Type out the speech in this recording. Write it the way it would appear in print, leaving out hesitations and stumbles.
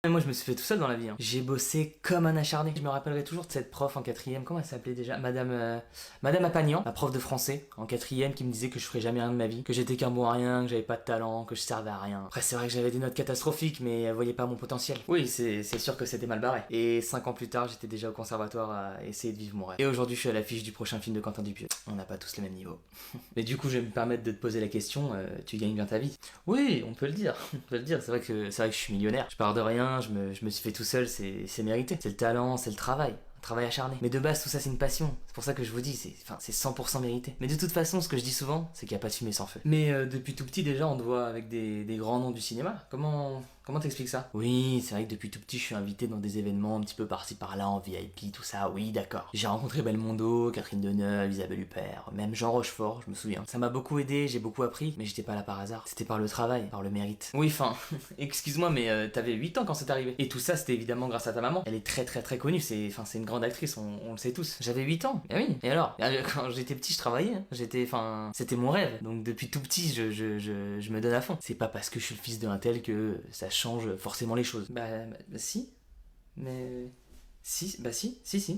Et moi je me suis fait tout seul dans la vie, hein. J'ai bossé comme un acharné. Je me rappellerai toujours de cette prof en quatrième, comment elle s'appelait déjà? Madame Apagnan, la prof de français en quatrième qui me disait que je ferais jamais rien de ma vie, que j'étais qu'un bon à rien, que j'avais pas de talent, que je servais à rien. Après c'est vrai que j'avais des notes catastrophiques mais elle voyait pas mon potentiel. Oui c'est sûr que c'était mal barré. Et 5 ans plus tard j'étais déjà au conservatoire à essayer de vivre mon rêve. Et aujourd'hui je suis à l'affiche du prochain film de Quentin Dupieux. On n'a pas tous le même niveau. Mais du coup je vais me permettre de te poser la question, tu gagnes bien ta vie? Oui, on peut le dire, on peut le dire, c'est vrai que je suis millionnaire. Je pars de rien, je me suis fait tout seul, c'est mérité. C'est le talent, c'est le travail. Un travail acharné. Mais de base, tout ça, c'est une passion. C'est pour ça que je vous dis, c'est 100% mérité. Mais de toute façon, ce que je dis souvent, c'est qu'il n'y a pas de fumée sans feu. Mais depuis tout petit, déjà, on te voit avec des grands noms du cinéma. Comment t'expliques ça? Oui, c'est vrai que depuis tout petit, je suis invité dans des événements un petit peu par-ci par-là, en VIP, tout ça, oui, d'accord. J'ai rencontré Belmondo, Catherine Deneuve, Isabelle Huppert, même Jean Rochefort, je me souviens. Ça m'a beaucoup aidé, j'ai beaucoup appris, mais j'étais pas là par hasard. C'était par le travail, par le mérite. Oui, enfin, excuse-moi, mais t'avais 8 ans quand c'est arrivé. Et tout ça, c'était évidemment grâce à ta maman. Elle est très très très connue, c'est une grande actrice, on le sait tous. J'avais 8 ans, et oui. Et alors? Quand j'étais petit, je travaillais, hein. C'était mon rêve. Donc depuis tout petit, je me donne à fond. C'est pas parce que je suis le fils d'un tel que ça change forcément les choses. Si, mais... Si, si, si.